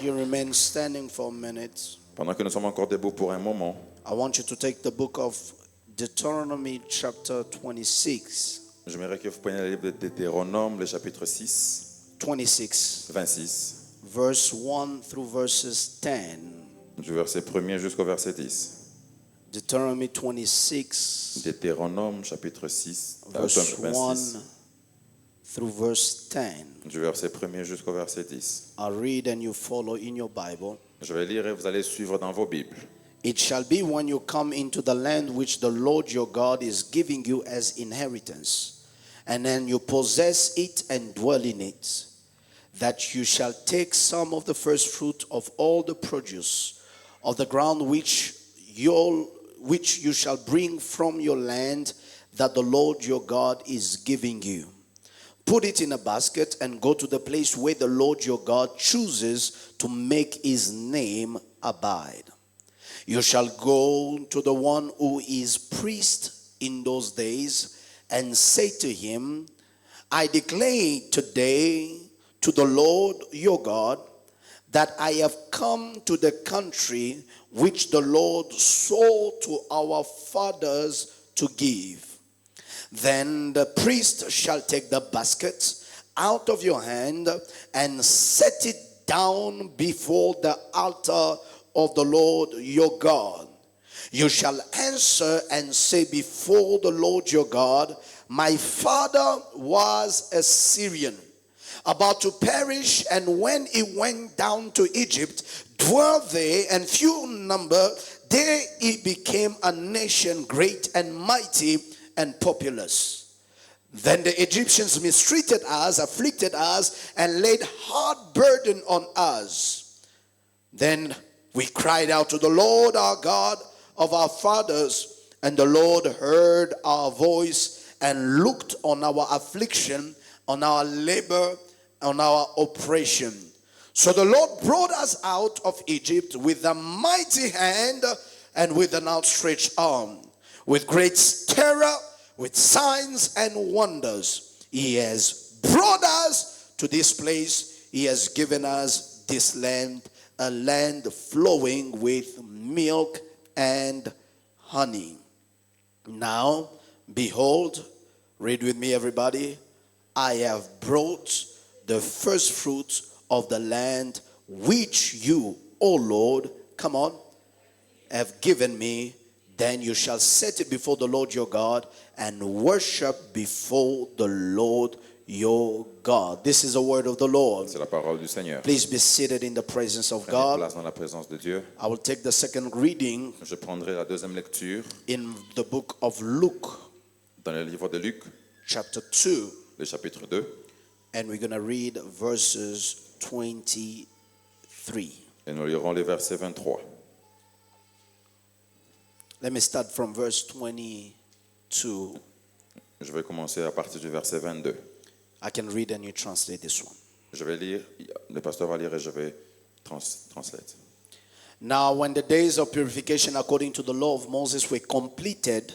you remain standing for a minute, Pendant que nous sommes encore debout pour un moment, I want you to take the book of Deuteronomy chapter 26. j'aimerais que vous preniez le livre de Deutéronome, le chapitre 6, 26, verse verse 1 through verses 10. du verset 1er jusqu'au verset 10. Deuteronomy 26, Deutéronome, chapitre 6, verse 1 26, through verse 10. du verset 1er jusqu'au verset 10. I'll read and you follow in your Bible. Je vais lire et vous allez suivre dans vos Bibles. It shall be when you come into the land which the Lord your God is giving you as inheritance, and then you possess it and dwell in it, that you shall take some of the first fruit of all the produce of the ground which you shall bring from your land that the Lord your God is giving you. Put it in a basket and go to the place where the Lord your God chooses to make his name abide. You shall go to the one who is priest in those days and say to him, I declare today to the Lord your God that I have come to the country which the Lord swore to our fathers to give. Then the priest shall take the basket out of your hand and set it down before the altar of the Lord your God. You shall answer and say before the Lord your God, my father was a Syrian, about to perish, and when he went down to Egypt, dwelt there, and few in number, there he became a nation great and mighty and populous. Then the Egyptians mistreated us, afflicted us, and laid hard burden on us. Then we cried out to the Lord our God of our fathers, and the Lord heard our voice and looked on our affliction, on our labor, on our oppression. So the Lord brought us out of Egypt with a mighty hand and with an outstretched arm, with great terror, with signs and wonders. He has brought us to this place. He has given us this land, a land flowing with milk and honey. Now, behold, read with me everybody, I have brought the first fruits of the land which you, O Lord, come on, have given me. Then you shall set it before the Lord your God and worship before the Lord your God. This is the word of the Lord. C'est la parole du Seigneur. Please be seated in the presence of Prenez God. place dans la présence de Dieu. I will take the second reading Je prendrai la deuxième lecture in the book of Luke, dans le livre de Luc, chapter 2, le chapitre 2, and we're going to read verses 23. et nous lirons les versets 23. Let me start from verse 22. Je vais commencer à partir du verset 22. I can read and you translate this one. Je vais lire, le pasteur va lire et je vais translate. Now, when the days of purification according to the law of Moses were completed,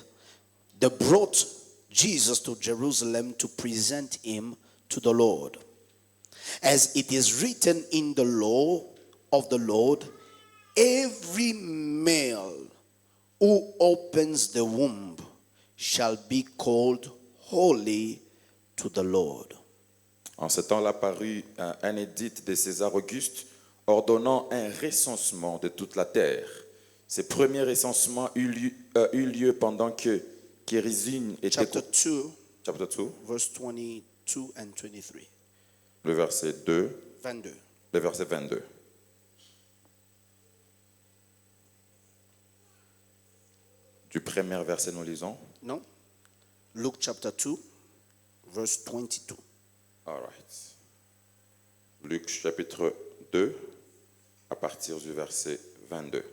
they brought Jesus to Jerusalem to present him to the Lord. As it is written in the law of the Lord, every male who opens the womb shall be called holy to the Lord. En ce temps-là parut un édit de César Auguste ordonnant un recensement de toute la terre. Ce premier recensement eut lieu pendant que Kérizine était... Chapter 2, Chapter 2, verse 22 and 23. le verset 2, 22. le verset 22. Du premier verset, nous lisons. No? Luke chapter 2, verse 22. All right. Luc chapitre 2, à partir du verset 22.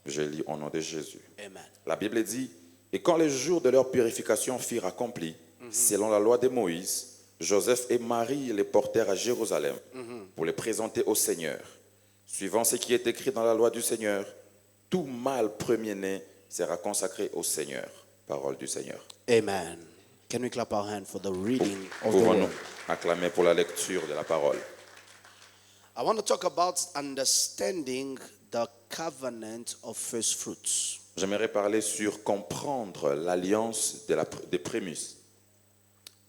Je lis au nom de Jésus. Amen. La Bible dit, « Et quand les jours de leur purification furent accomplis, selon la loi de Moïse, Joseph et Marie les portèrent à Jérusalem pour les présenter au Seigneur. Suivant ce qui est écrit dans la loi du Seigneur, tout mâle premier-né sera consacré au Seigneur. » Parole du Seigneur. Amen. Can we clap our hand for the reading of the Pouvons-nous word? acclamer pour la lecture de la parole. I want to talk about understanding the covenant of first fruits. J'aimerais parler sur comprendre l'alliance des prémices.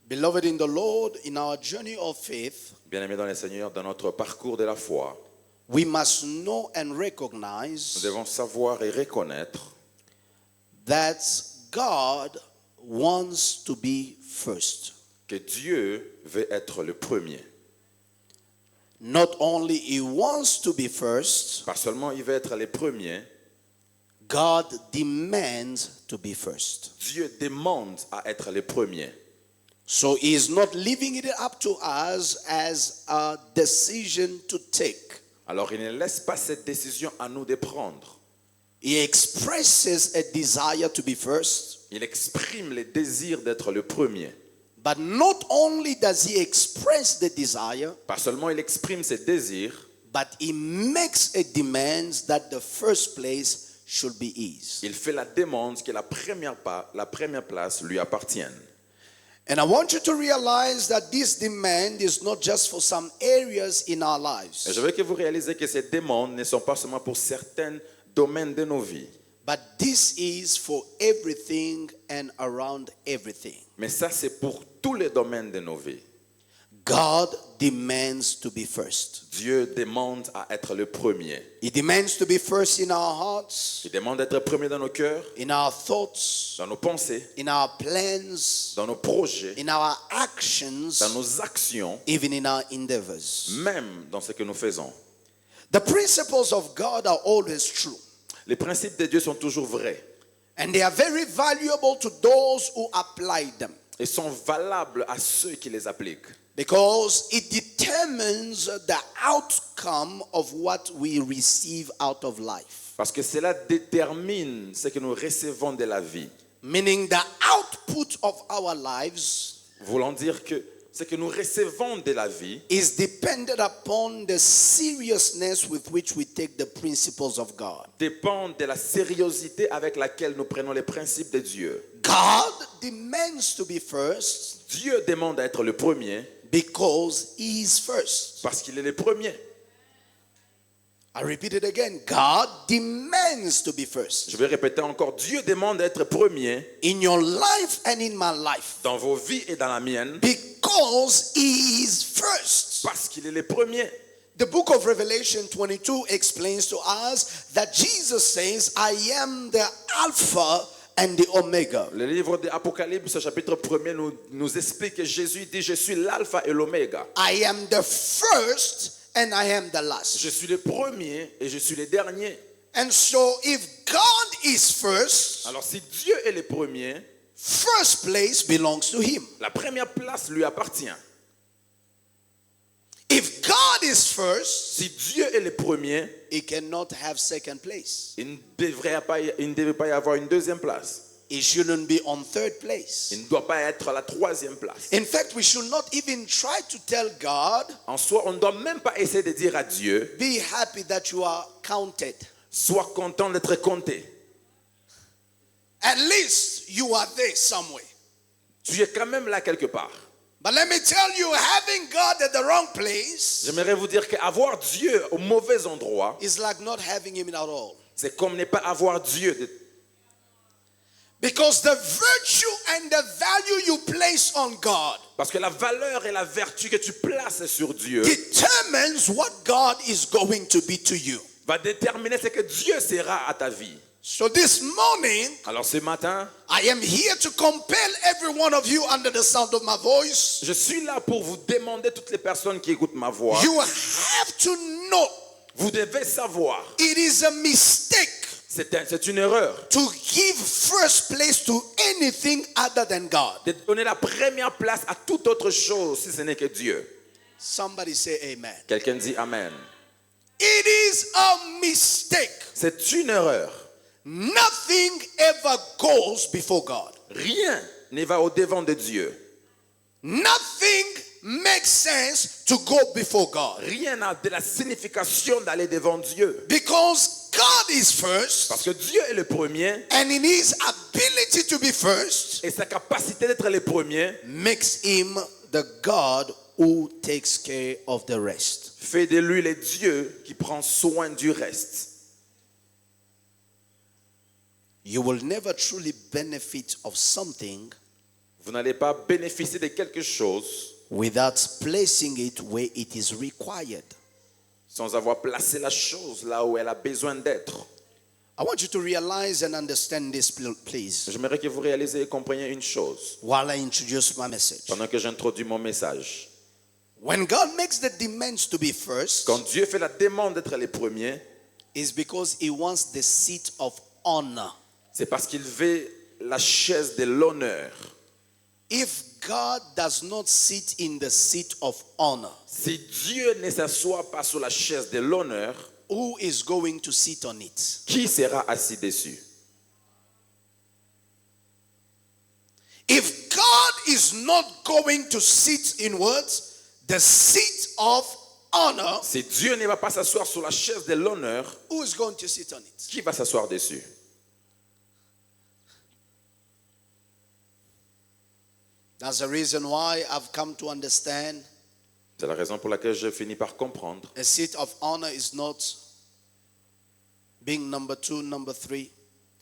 Beloved in the Lord, in our journey of faith, Bien-aimés dans le Seigneur, dans notre parcours de la foi, we must know and nous recognize devons savoir et reconnaître that God wants to be first. que Dieu veut être le premier. Not only He wants to be first, Pas seulement il veut être le premier, God demands to be first. Dieu demande à être le premier. So He is not leaving it up to us as a decision to take. Alors il ne laisse pas cette décision à nous de prendre. He expresses a desire to be first, Il exprime le désir d'être le premier. but not only does He express the desire, Pas seulement il exprime ses désirs, but He makes a demand that the first place should be His. il fait la demande que la première place lui appartienne. And I want you to realize that this demand is not just for some areas in our Et lives, je veux que vous réalisez que ces demandes ne sont pas seulement pour certains domaines de nos vies, but this is for everything and around everything. mais ça c'est pour tous les domaines de nos vies. God demands to be first. Dieu demande à être le premier. He demands to be first in our hearts, Il demande d'être premier dans nos cœurs, in our thoughts, dans nos pensées, in our plans, dans nos projets, in our actions, dans nos actions, even in our endeavors. même dans ce que nous faisons. The principles of God are always true, Les principes de Dieu sont toujours vrais and they are very valuable to those who apply them, et sont valables à ceux qui les appliquent. because it determines the outcome of what we receive out of life. Parce que cela détermine ce que nous recevons de la vie. Meaning the output of our lives Voulant dire que ce que nous recevons de la vie is dependent upon the seriousness with which we take the principles of God. dépend de la sérieuxité avec laquelle nous prenons les principes de Dieu. God demands to be first Dieu demande à être le premier because He is first. parce qu'il est le premier. I repeat it again. God demands to be first Je vais répéter encore, Dieu demande d'être premier in your life and in my life dans vos vies et dans la mienne because He is first. parce qu'il est le premier. The book of Revelation 22 explains to us that Jesus says, I am the Alpha and the Omega. Le livre d'Apocalypse, chapitre 1er, nous explique que Jésus dit, je suis l'alpha et l'oméga. I am the first and I am the last. Je suis le premier et je suis le dernier. And so if God is first, Alors si Dieu est le premier, first place belongs to Him. la première place lui appartient. If God is first, Si Dieu est le premier, He cannot have second place. il ne devait pas y avoir une deuxième place. He shouldn't be on third place. Il ne doit pas être à la troisième place. In fact, we should not even try to tell God, En soi, on ne doit même pas essayer de dire à Dieu, be happy that you are counted. sois content d'être compté. At least you are there somewhere. Tu es quand même là quelque part. But let me tell you, having God at the wrong place J'aimerais vous dire qu'avoir Dieu au mauvais endroit, is like not having Him at all. c'est comme ne pas avoir Dieu. Because the virtue and the value you place on God Parce que la valeur et la vertu que tu places sur Dieu determines what God is going to be to you. va déterminer ce que Dieu sera à ta vie. So this morning, Alors ce matin, I am here to compel every one of you under the sound of my voice. je suis là pour vous demander, toutes les personnes qui écoutent ma voix, You have to know vous devez savoir, it is a mistake c'est une erreur to give first place to anything other than God. de donner la première place à toute autre chose si ce n'est que Dieu. Somebody say amen. Quelqu'un dit Amen. It is a mistake. C'est une erreur. Nothing ever goes before God. Rien ne va au-devant de Dieu. Nothing makes sense to go before God. Rien n'a de la signification d'aller devant Dieu. Because God is first, Parce que Dieu est le premier and in His ability to be first et sa capacité d'être le premier makes Him the God who takes care of the rest. Fais de lui le Dieu qui prend soin du reste. You will never truly benefit of something Vous n'allez pas bénéficier de quelque chose without placing it where it is required. sans avoir placé la chose là où elle a besoin d'être. I want you to realize and understand this, please, J'aimerais que vous réalisez et compreniez une chose while I introduce my message. pendant que j'introduis mon message. When God makes the demands to be first, Quand Dieu fait la demande d'être les premiers, it's because He wants the seat of honor. c'est parce qu'il veut la chaise de l'honneur. If God does not sit in the seat of honor, Si Dieu ne s'assoit pas sur la chaise de l'honneur, who is going to sit on it? qui sera assis dessus? If God is not going to sit in what? The seat of honor, Si Dieu ne va pas s'asseoir sur la chaise de l'honneur, who is going to sit on it? qui va s'asseoir dessus? That's the reason why I've come to understand C'est la raison pour laquelle je finis par comprendre. a seat of honor is not being number 2, number 3.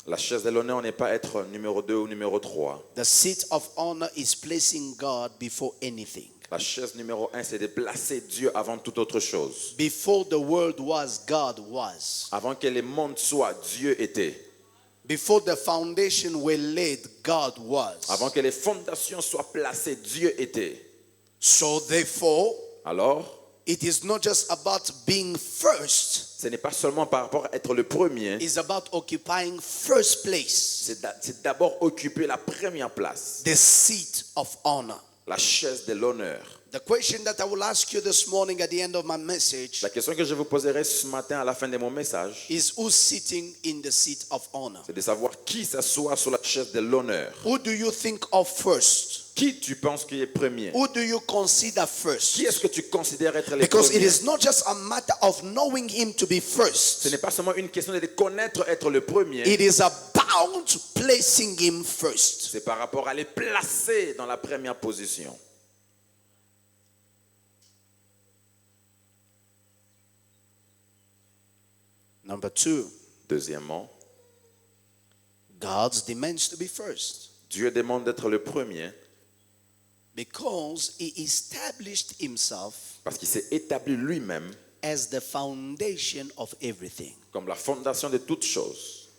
La chaise de l'honneur n'est pas être numéro 2 ou numéro 3. The seat of honor is placing God before anything. La chaise numéro 1, c'est de placer Dieu avant toute autre chose. Before the world was, God was. Avant que le monde soit, Dieu était. Before the foundation were laid, God was. Avant que les fondations soient placées, Dieu était. So therefore, Alors, it is not just about being first. ce n'est pas seulement par rapport à être le premier, It's about occupying first place, c'est d'abord occuper la première place, the seat of honor. la chaise de l'honneur. The question that I will ask you this morning at the end of my message La question que je vous poserai ce matin à la fin de mon message, is who's sitting in the seat of honor? c'est de savoir qui s'assoit sur la chaise de l'honneur. Who do you think of first? Qui tu penses qui est premier? Who do you consider first? Qui est-ce que tu considères être le Because it premier? is not just a matter of knowing him to be Ce first. n'est pas seulement une question de connaître être le premier, It is about placing him first. c'est par rapport à les placer dans la première position. Number 2, Deuxièmement, God demands to be first Dieu demande d'être le premier because he established himself parce qu'il s'est établi lui-même as the foundation of everything. comme la fondation de toutes choses.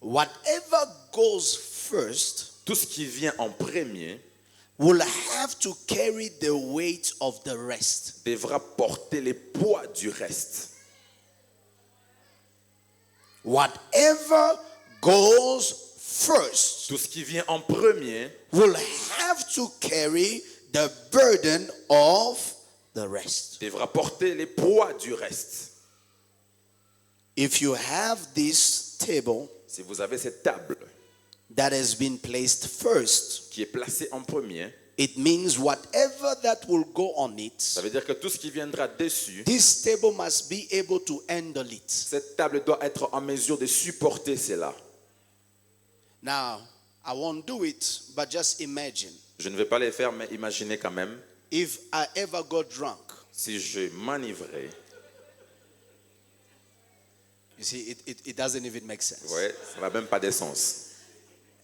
Whatever goes first Tout ce qui vient en premier will have to carry the weight of the rest. devra porter les poids du reste. Whatever goes first Tout ce qui vient en premier will have to carry the burden of the rest. devra porter les poids du reste. If you have this table Si vous avez cette table that has been placed first, qui est placée en premier, it means whatever that will go on it, ça veut dire que tout ce qui viendra dessus, this table must be able to handle it. cette table doit être en mesure de supporter cela. Now, I won't do it, but just imagine Je ne vais pas les faire, mais imaginez quand même, if I ever got drunk. si je m'enivrais, You see, it doesn't even make sense. ouais, ça n'a même pas de sens.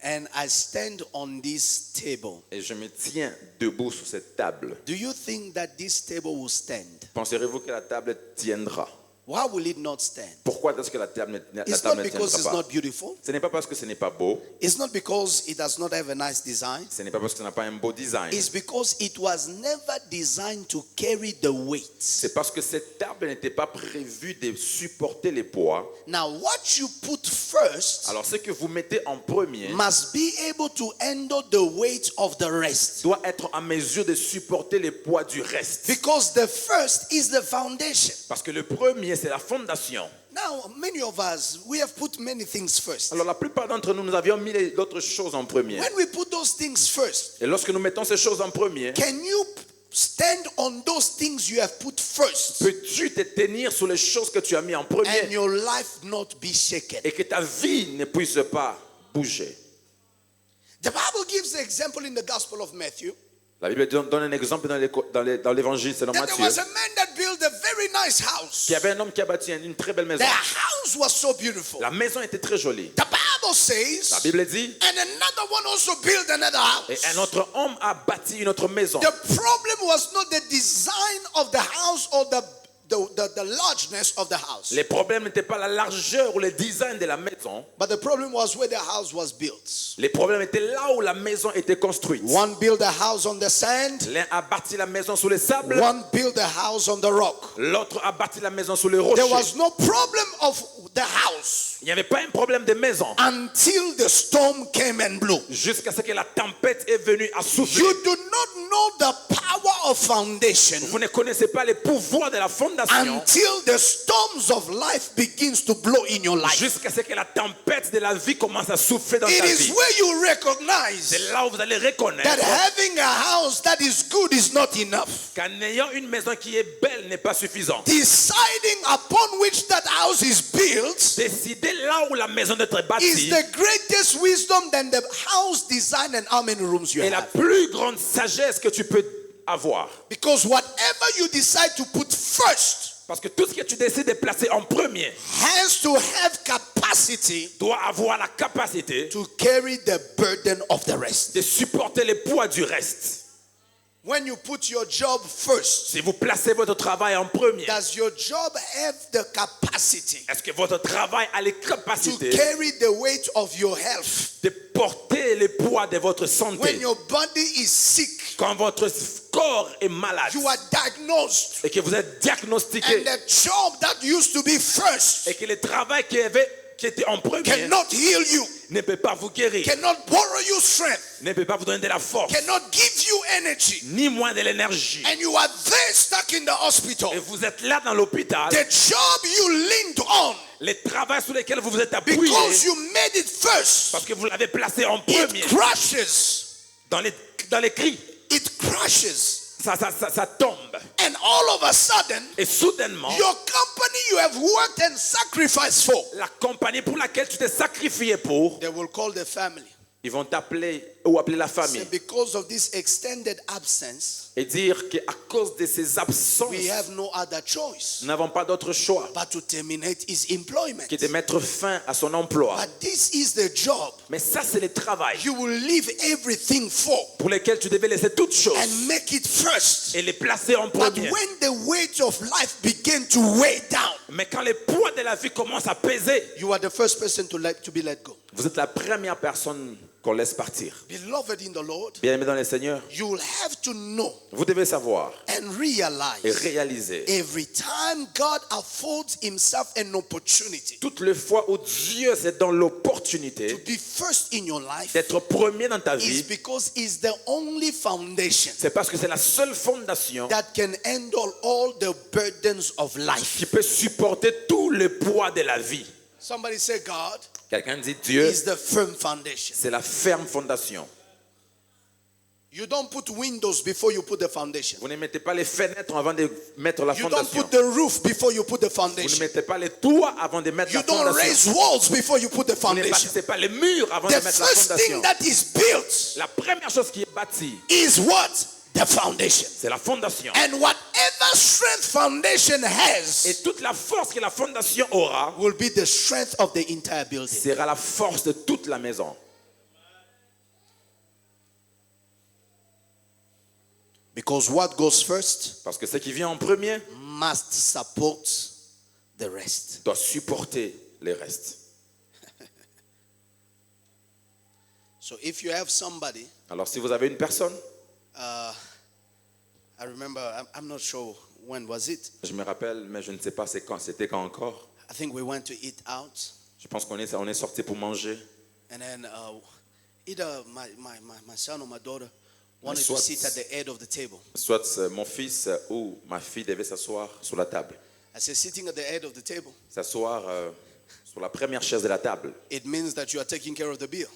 And I stand on this table. Et je me tiens debout sur cette table. Do you think that this table will stand? Penserez-vous que la table tiendra? Why will it not stand? Pourquoi est-ce que la table ne It's not tiendra because it's pas? not beautiful. Ce n'est pas parce que ce n'est pas beau, It's not because it does not have a nice design. ce n'est pas parce que ça n'a pas un beau design. It's because it was never designed to carry the weight. C'est parce que cette table n'était pas prévue de supporter les poids. Now, what you put first Alors ce que vous mettez en premier must be able to handle the weight of the rest. doit être en mesure de supporter les poids du reste. Because the first is the foundation. Parce que le premier, c'est la fondation. Now, many of us, we have put many things first. Alors la plupart d'entre nous, nous avions mis d'autres choses en premier. When we put those things first, Et lorsque nous mettons ces choses en premier, can you stand on those things you have put first peux-tu te tenir sur les choses que tu as mis en and premier your life not be shaken? et que ta vie ne puisse pas bouger? The Bible gives the example in the Gospel of Matthew. La Bible donne un exemple dans l'évangile selon That there Matthieu. was a man that built a very nice house. Il y avait un homme qui a bâti une très belle maison. The house was so beautiful. La maison était très jolie. The Bible La says, Bible dit, and another one also built another et house. un autre homme a bâti une autre maison. The problem was not the design of the house or the largeness of the house. Les problèmes n'étaient pas la largeur ou le design de la maison. But the problem was where the house was built. Les problèmes étaient là où la maison était construite. One built a house on the sand. L'un a bâti la maison sous les sables. One built a house on the rock. L'autre a bâti la maison sous les There rochers. was no problem of the house Il n'y avait pas un problème de maison until the storm came and blew. jusqu'à ce que la tempête est venue à souffler. You do not know the power of foundation Vous ne connaissez pas les pouvoirs de la fondation until the storms of life begins to blow in your life. jusqu'à ce que la tempête de la vie commence à souffler dans It ta is vie. where you recognize C'est là où vous allez reconnaître that having a house that is good is not enough. qu'en ayant une maison qui est belle n'est pas suffisant. Deciding upon which that house is built Décider là où la maison doit être is bâtie the greatest wisdom than the house design and how many rooms you est la have. plus grande sagesse que tu peux avoir. Because whatever you decide to put first Parce que tout ce que tu décides de placer en premier has to have capacity doit avoir la capacité to carry the burden of the rest. de supporter le poids du reste. When you put your job first, Si vous placez votre travail en premier, does your job have the capacity est-ce que votre travail a les to capacités carry the weight of your health? de porter le poids de votre When santé? your body is sick, Quand votre corps est malade you are diagnosed, et que vous êtes diagnostiqué and the job that used to be first et que le travail qui était en premier cannot heal you, ne peut pas vous guérir, cannot borrow you strength, ne peut pas vous donner de la force, cannot give you energy, ni moins de l'énergie. and you are there stuck in the hospital. Et vous êtes là dans l'hôpital, The job you leaned on le travail sur lequel vous vous êtes appuyé, because you made it first, parce que vous l'avez placé en premier, it crashes. dans les cris, It crashes. ça tombe. And all of a sudden, Et soudainement, your company you have worked and sacrificed for, la compagnie pour laquelle tu t'es sacrifié pour, they will call the family. ils vont t'appeler ou appeler la Say, famille because of this extended absence, et dire qu'à cause de ces absences, we have no other choice nous n'avons pas d'autre choix but to terminate his employment. que de mettre fin à son emploi. But this is the job Mais ça, c'est le travail you will leave everything for pour lequel tu devais laisser toutes choses and make it first. et les placer en But premier. when the weight of life begin to weigh down, Mais quand le poids de la vie commence à peser, you are the first person to be let go. vous êtes la première personne qu'on laisse partir. Beloved in the Lord, Bien-aimés dans le Seigneur, you will have to know vous devez savoir and et realize réaliser every time God affords himself an opportunity toutes les fois où Dieu s'est dans to l'opportunité be first in your life d'être premier dans ta is vie, because it's the only foundation c'est parce que c'est la seule fondation that can handle all the burdens of life. qui peut supporter tout le poids de la vie. Somebody say God Quelqu'un dit Dieu, is the firm foundation. c'est la ferme fondation. You don't put windows before you put the foundation. Vous ne mettez pas les fenêtres avant de mettre la You don't fondation. put the roof before you put the Vous ne foundation. mettez pas les toits avant de mettre You la don't raise fondation. walls before you put the Vous ne foundation. bâtissez pas les murs avant The de mettre la first thing fondation. that is built La première chose qui est bâtie, is what? The foundation. c'est la fondation. And whatever strength foundation has Et toute la force que la fondation aura will be the strength of the entire building. sera la force de toute la maison. Because what goes first Parce que ce qui vient en premier must support the rest. doit supporter les restes. So if you have somebody, Alors si vous avez une personne, I remember, I'm not sure when was it. je me rappelle, mais je ne sais pas c'était quand encore. I think we went to eat out, Je pense qu'on est sorti pour manger. and then either my son or my daughter wanted to Soit- sit at the head of the table. Soit mon fils ou ma fille devait s'asseoir sur la table. I said, sitting at the head of the table, S'asseoir sur la première chaise de la table. it means that you are taking care of the bill.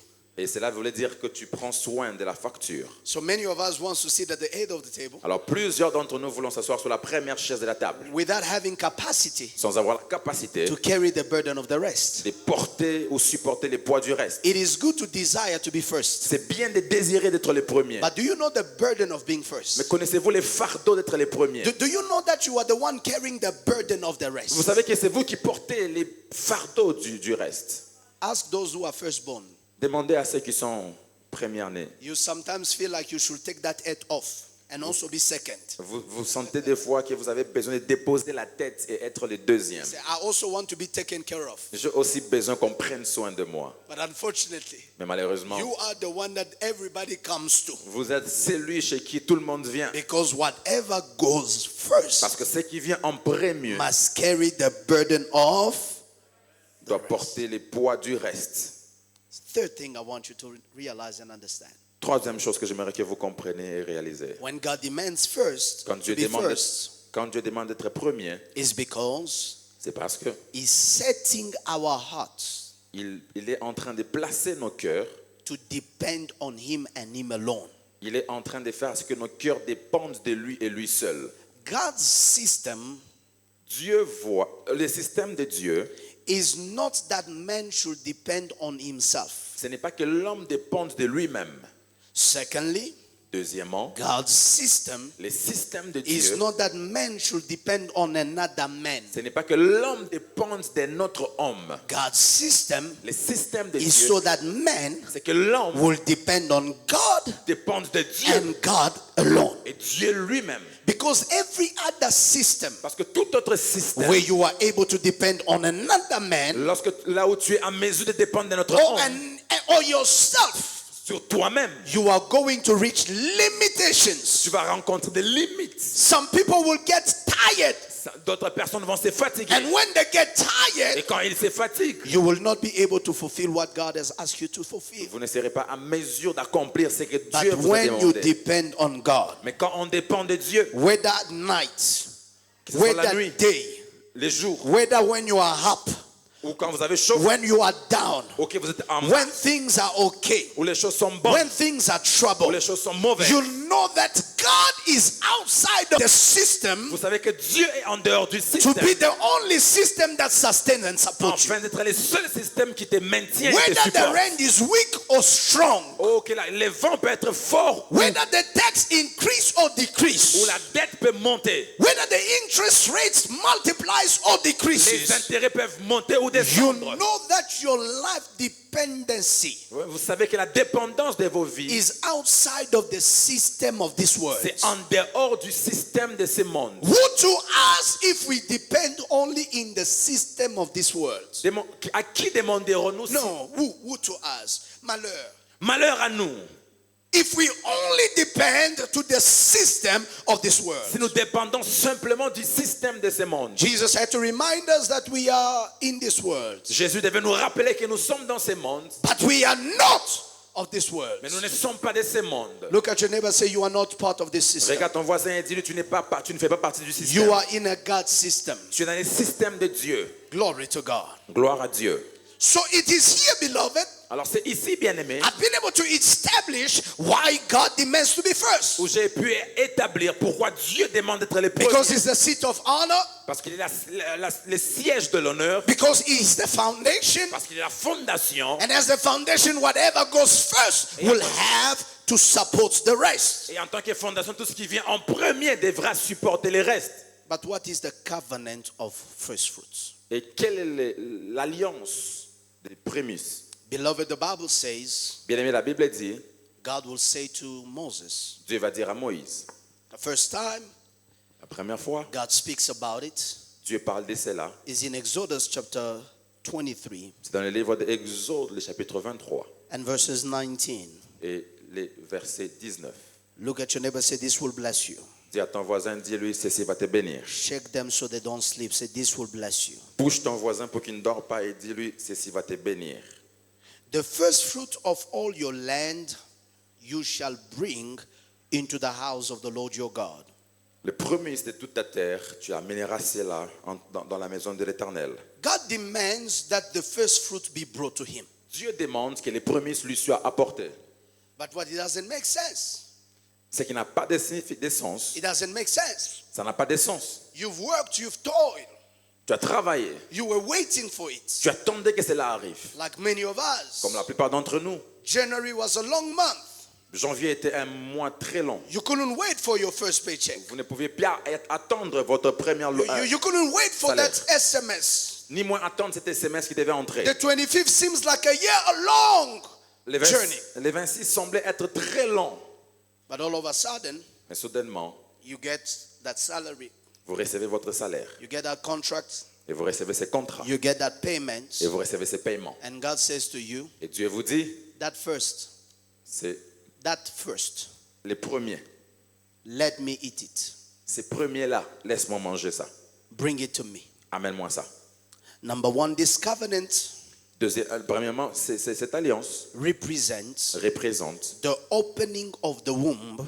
Et cela voulait dire que tu prends soin de la facture. So many of us want to sit at the head of the table Alors plusieurs d'entre nous voulons s'asseoir sur la première chaise de la table, without having capacity sans avoir la capacité to carry the burden of the rest. de porter ou supporter les poids du reste. It is good to desire to be first. C'est bien de désirer d'être les premiers. But do you know the burden of being Mais first? connaissez-vous les fardeaux d'être les premiers? Do you know that you are the one carrying the burden of the Vous rest? savez que c'est vous qui portez les fardeaux du reste. Ask those who are firstborn. Demandez à ceux qui sont premiers-nés. You sometimes feel like you should take that head off and also be second. Vous sentez des fois que vous avez besoin de déposer la tête et être le deuxième. Say, I also want to be taken care of. J'ai aussi besoin qu'on prenne soin de moi. But unfortunately, Mais malheureusement, you are the one that everybody comes to. vous êtes celui chez qui tout le monde vient. Because whatever goes first Parce que ce qui vient en premier must carry the burden of the doit rest. porter les poids du reste. Third thing I want you to realize and understand. Troisième chose que j'aimerais que vous compreniez et réalisez. When God demands first Quand to Dieu be first, demande d'être premier, is because c'est parce que He's setting our hearts il est en train de placer nos cœurs. to depend on Him and Him alone. Il est en train de faire ce que nos cœurs dépendent de lui et lui seul. God's system Dieu voit, le système de Dieu, is not that man should depend on himself. ce n'est pas que l'homme dépende de lui-même. Secondly, Deuxièmement, God's system le système de is Dieu, not that man should depend on another man. ce n'est pas que l'homme dépende d'un autre homme. God's system Le système de is Dieu, so that man c'est que l'homme will depend on God dépend de Dieu and God alone. et Dieu lui-même. Because every other system Parce que tout autre système, where you are able to depend on another man là où tu es en mesure de dépendre d'un autre or, homme, or yourself, sur toi-même, you are going to reach limitations. tu vas rencontrer des limites. Some people will get tired, D'autres personnes vont se fatiguer. and when they get Et tired, quand ils se fatiguent, you will not be able to fulfill what God has asked you to fulfill. vous ne serez pas en mesure d'accomplir ce que Dieu But vous a when you demandé. depend on God, Mais quand on dépend de Dieu, whether at night, que ce soit la whether nuit, day, les jours, whether when you are up, ou quand vous avez chaud, when you are down, ou que vous êtes en bas, when things are okay, où les choses sont bonnes, when things are où trouble, les choses sont mauvaises, you know that God is outside of the system vous savez que Dieu est en dehors du to système, be the only system that sustains and supports you. afin d'être le seul système qui te maintient et te Whether the supporte. rain is weak or strong, Oh, que le vent peut être fort, ou whether the tax increase or decrease, la dette peut monter, whether the interest rates multiplies or les decreases, intérêts peuvent monter ou you descendre. know that your life dependency Vous savez que la dépendance de vos vies, is outside of the system of this world. c'est en dehors du système de ce monde. Who to us if we depend only in the system of this world? À qui demanderons-nous si- No, who to us? Malheur. Malheur à nous If we only depend to the system of this world. si nous dépendons simplement du système de ce monde. Jesus had to remind us that we are in this world, Jésus devait nous rappeler que nous sommes dans ce monde, but we are not of this world. mais nous ne sommes pas de ce monde. Look at your neighbor, say you are not part of this system. Regarde ton voisin et dis-lui, tu ne fais pas partie du système. You are in a God system. Tu es dans le système de Dieu. Glory to God. Gloire à Dieu. So it is here, beloved, Alors c'est ici, bien-aimé, I've been able to establish why God demands to be first. où j'ai pu établir pourquoi Dieu demande d'être le Because premier. it's the seat of honor, Parce qu'il est le siège de l'honneur, because He is the foundation, parce qu'il est la fondation. and as the foundation, whatever goes first will have to support the rest. Et en tant que fondation, tout ce qui vient en premier devra supporter les restes. But what is the covenant of first fruits? Et quelle est l'alliance des prémices? Beloved, the Bible says, Bien-aimé, la Bible dit, God will say to Moses, Dieu va dire à Moïse, the first time la première fois, God speaks about it Dieu parle de cela. is in Exodus chapter 23 C'est dans le livre d'Exode, le chapitre 23 and verses 19. et les versets 19. Look at your neighbor, say, this will bless you. Dis à ton voisin, dis-lui, ceci va te bénir. Shake them so they don't sleep. Say, this will bless you. Bouge ton voisin pour qu'il ne dort pas et dis-lui, ceci va te bénir. The first fruit of all your land you shall bring into the house of the Lord your God. Le premier de toute ta terre, tu amèneras cela dans la maison de l'Éternel. God demands that the first fruit be brought to him. Dieu demande que les prémices lui soient apportées. But what it doesn't make sense. Ce qui n'a pas de sens, It doesn't make sense. ça n'a pas de sens. You've worked, you've toiled. Tu as travaillé, You were waiting for it. tu attendais que cela arrive. Like many of us. Comme la plupart d'entre nous, January was a long month. janvier était un mois très long. You couldn't wait for your first paycheck. Vous ne pouviez pas attendre votre première You couldn't wait for salaire. that SMS. Ni moins attendre cet SMS qui devait entrer. The 25th seems like a year long Les journey. 26 semblaient être très longs. But all of a sudden, Mais soudainement, you get that salary. vous recevez votre salaire. You get that contract. Et vous recevez ces contrats. You get that payment. Et vous recevez ces paiements. And God says to you, Et Dieu vous dit, that first, c'est les les premiers. let me eat it. Ces premiers-là, laisse-moi manger ça. Bring it to me. Amène-moi ça. Number one, this covenant Premièrement, cette alliance represents représente the opening of the womb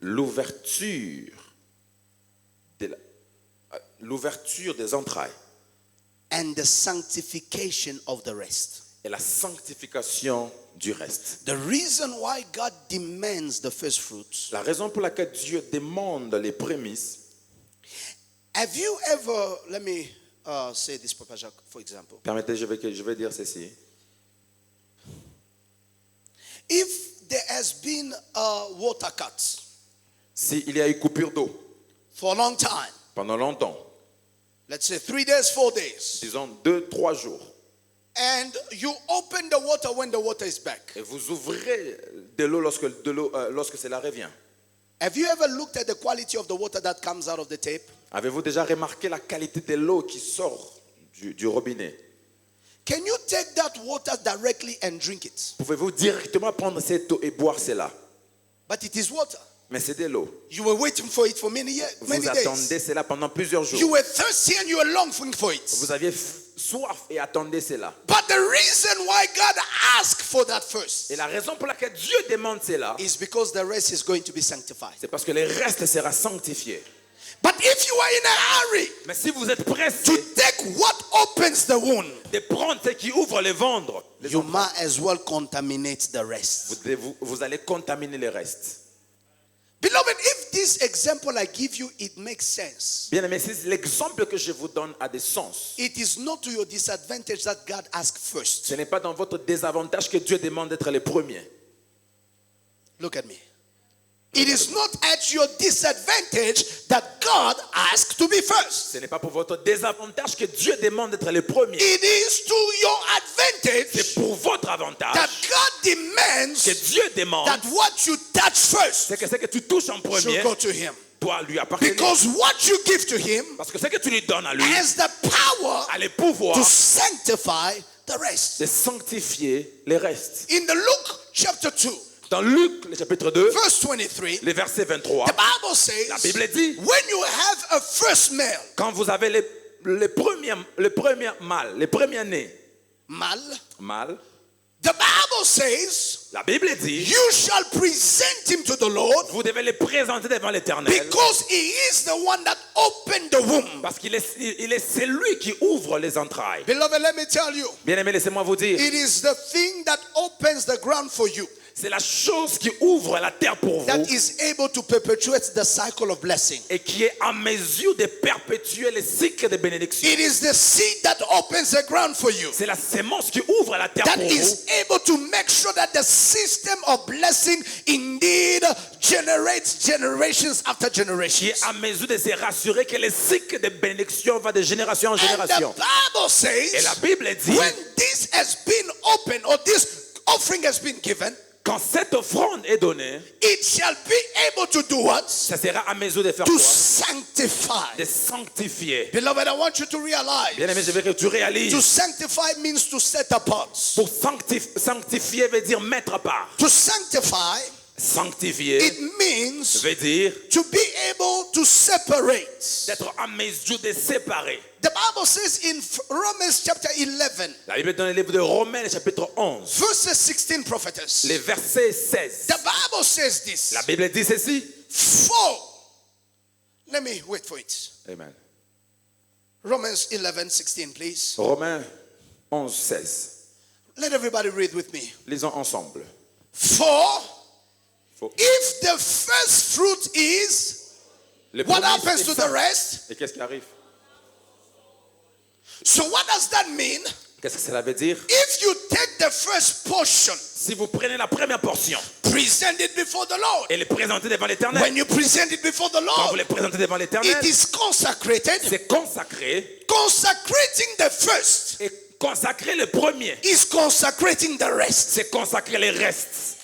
l'ouverture des entrailles and the sanctification of the rest. et la sanctification du reste. The reason why God demands the first fruits. La raison pour laquelle Dieu demande les prémices, Have you ever, let me say this, Papa Jacques, for example. permettez, je vais dire ceci. If there has been a water cut S'il y a eu coupure d'eau for a long time, pendant longtemps, let's say 3 days, 4 days, disons 2-3 jours, and you open the water when the water is back. et vous ouvrez de l'eau lorsque cela revient. Have you ever looked at the quality of the water that comes out of the tape? Avez-vous déjà remarqué la qualité de l'eau qui sort du robinet? Can you take that water directly and drink it? Pouvez-vous directement prendre cette eau et boire cela? But it is water. Mais c'est de l'eau. You were waiting for it for many years, many Vous attendez days. cela pendant plusieurs jours. You were thirsty and you were longing for it. Vous aviez soif et attendez cela. But the reason why God asked for that first Et la raison pour laquelle Dieu demande cela, is because the rest is going to be sanctified. c'est parce que le reste sera sanctifié. But if you are in a hurry Mais si vous êtes pressé to take what opens the womb, de prendre ce qui ouvre les ventres, you might as well contaminate the rest. vous allez contaminer le reste. Beloved, if this example I give you, it makes sense. Bien aimé, si l'exemple que je vous donne a des sens, It is not to your disadvantage that God asked first. ce n'est pas dans votre désavantage que Dieu demande d'être le premier. Look at me. It is not at your disadvantage that God asked to be first. Ce n'est pas pour votre désavantage que Dieu demande d'être le premier. It is to your C'est advantage pour votre that avantage God que demands Dieu demande that what you touch first c'est que ce que tu touches en premier should go to Him. doit lui appartenir. Because what you give to Him Parce que ce que tu lui donnes à lui has the power a le pouvoir to sanctify the rest. de sanctifier les restes. In the Luke chapter 2, Dans Luc, le chapitre 2, verse 23, le verset 23, the Bible says, la Bible dit, when you have a first male, quand vous avez les premiers mâles, les premiers nés, mâles, the Bible says, la Bible dit, you shall present him to the Lord vous devez les présenter devant l'Éternel. because he is the one that opened the womb. Parce qu'il est celui qui ouvre les entrailles. Beloved, let me tell you, Bien-aimé, laissez-moi vous dire, it is the thing that opens the ground for you c'est la chose qui ouvre la terre pour that vous is able to perpetuate the cycle of blessing. et qui est en mesure de perpétuer le cycle de bénédiction. It is the seed that opens the ground for you C'est la sémence qui ouvre la terre that pour is vous able to make sure that the system of blessing indeed generates generations after qui generations. est en mesure de se rassurer que le cycle de bénédiction va de génération en And the génération. Bible Et la says, Bible dit, when this has been opened or this offering has been given, quand cette offrande est donnée, it shall be able to do what? ça sera à mesure de faire To quoi? sanctify. De sanctifier. Beloved, I want you to realize. Bien aimé, je veux que tu réalises. To sanctify means to set apart. Pour sanctifier veut dire mettre à part. To sanctify, Sanctifier it means veut dire to be able to separate. d'être en mesure de séparer. The Bible says in Romans chapter 11, La Bible dans le livre de Romains, chapitre 11, verses 16, prophetess. les versets 16. The Bible says this. La Bible dit ceci. For, let me wait for it. Amen. Romans 11, 16, please. Romains 11, 16. Let everybody read with me. Lisons ensemble. For Faut- if the first fruit is, Le what premier happens est to saint. the rest? Et qu'est-ce qui arrive? So what does that mean? Qu'est-ce que cela veut dire? If you take the first portion, Si vous prenez la première portion present it before the Lord. et les présentez devant l'Éternel, When you present it before the quand vous Lord, les présentez devant l'Éternel, it is consecrated. c'est consacré. Consecrating the first Et consacrer le premier, is consecrating the rest. c'est consacrer les restes.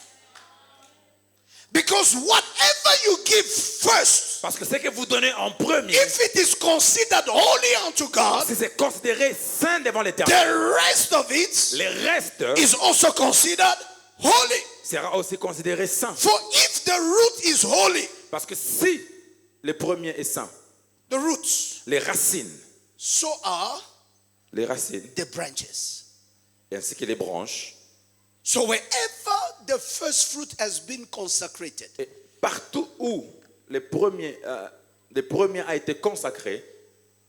Because whatever you give first, Parce que ce que vous donnez en premier, if it is considered holy unto God, si c'est considéré saint devant the l'Éternel, rest of it les restes is also considered holy. sera aussi considéré saint. For if the root is holy, Parce que si le premier est saint, the roots, les racines, so are the branches. ainsi que les branches, So wherever the first fruit has been consecrated, et partout où le premier a été consacré,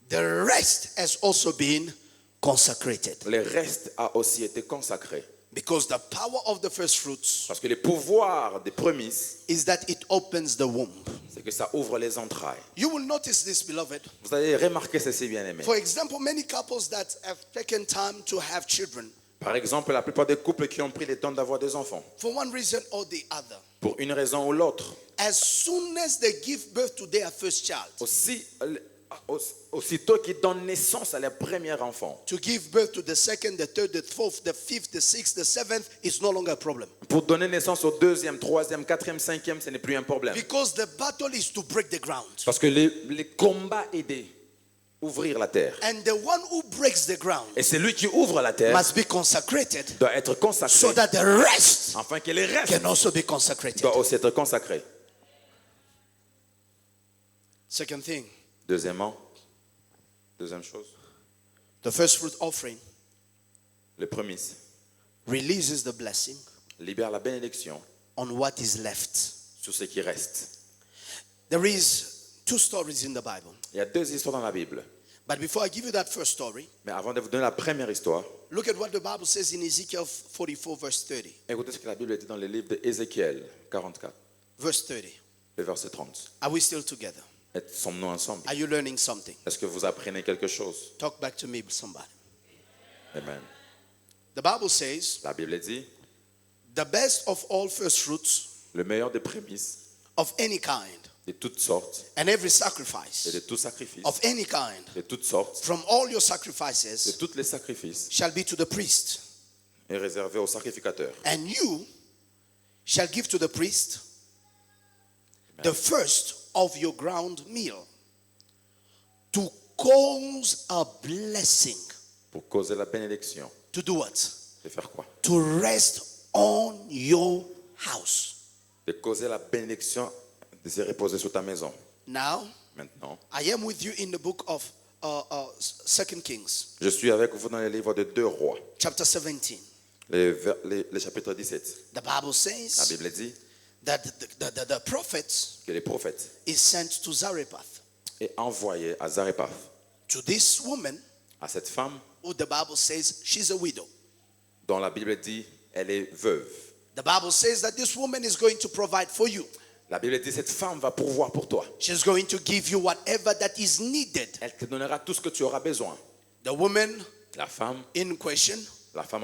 the rest has also been consecrated. le reste a aussi été consacré. Because the power of the first fruits Parce que le pouvoir des prémices, is that it opens the womb. c'est que ça ouvre les entrailles. You will notice this, beloved. Vous allez remarquer ceci, bien aimé. For example, many couples that have taken time to have children, Par exemple, la plupart des couples qui ont pris le temps d'avoir des enfants, for one reason or the other, pour une raison ou l'autre, as soon as they give birth to their first child, aussitôt qu'ils donnent naissance à leur premier enfant, to give birth to the second, the third, the fourth, the fifth, the sixth, the seventh is no longer a problem. pour donner naissance au deuxième, troisième, quatrième, cinquième, ce n'est plus un problème. Because the battle is to break the ground. Parce que les combats aident ouvrir la terre. And the one who breaks the ground Et celui qui ouvre la terre must be consecrated doit être consacré, so that the rest afin que les restes can also be consecrated. doivent aussi être consacrés. Second thing, Deuxième chose, the first fruit offering les prémices releases the blessing libère la bénédiction on what is left. sur ce qui reste. There is two stories in the Bible. Il y a deux histoires dans la Bible. But before I give you that first story, Mais avant de vous donner la première histoire, look at what the Bible says in Ezekiel 44 verse 30. écoutez ce que la Bible dit dans le livre d'Ézéchiel 44, Verse 30. le verset 30. Are we still together? Sommes-nous ensemble? Are you learning something? Est-ce que vous apprenez quelque chose? Talk back to me, somebody. Amen. The Bible says, La Bible dit, the best of all first fruits le meilleur des prémices of any kind de toutes sortes and every et de sacrifice tout sacrifice of any kind de toutes sortes, from all your de sacrifices tous les sacrifices shall be to the priest. est réservé aux sacrificateurs. And you shall give to the priest the first of your ground meal to cause a blessing. Pour causer la bénédiction, To do what? de faire quoi? To rest on your house. De causer la bénédiction de se reposer sur ta maison. Now, Maintenant, I am with you in the book of 2 Kings, je suis avec vous dans le livre de 2 Rois, chapter 17. le chapitre 17. The Bible La says Bible dit that the prophet que les prophètes is sent to Zarephath, est envoyé à Zarephath, to this woman à cette femme who the Bible says she's a widow. dont la Bible dit elle est veuve. The Bible says that this woman is going to provide for you. La Bible dit cette femme va pourvoir pour toi. She's going to give you whatever that is needed. Elle te donnera tout ce que tu auras besoin. The woman La femme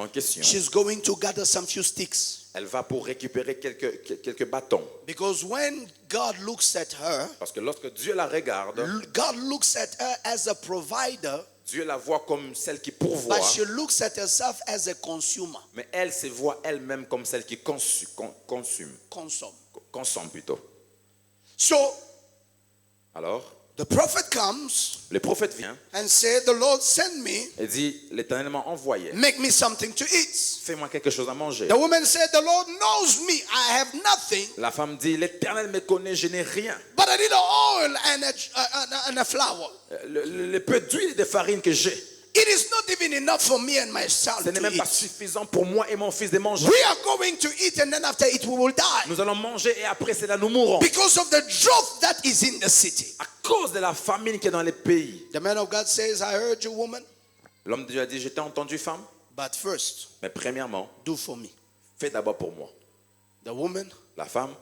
en question, she's going to gather some few sticks. elle va pour récupérer quelques bâtons. Because when God looks at her, Parce que lorsque Dieu la regarde, God looks at her as a provider, Dieu la voit comme celle qui pourvoit, but she looks at herself as a consumer. mais elle se voit elle-même comme celle qui consomme plutôt. So Alors, the prophet comes le prophète vient and said, the Lord sent me, et dit, l'Éternel m'a envoyé, make me something to eat. fais-moi quelque chose à manger. The woman said, the Lord knows me, I have nothing, La femme dit, l'Éternel me connaît, je n'ai rien. but I need oil and a flour. Le peu d'huile et de farine que j'ai, It is not even enough for me and my child ce n'est to même pas eat. suffisant pour moi et mon fils de manger. We are going to eat and then after it we will die. Nous allons manger et après cela nous mourrons. Because of the drought that is in the city. À cause de la famine qui est dans les pays. The man of God says, I heard you, woman, L'homme de Dieu a dit, je t'ai entendu, femme, But first, Mais premièrement, do for me. fais d'abord pour moi. The woman, La femme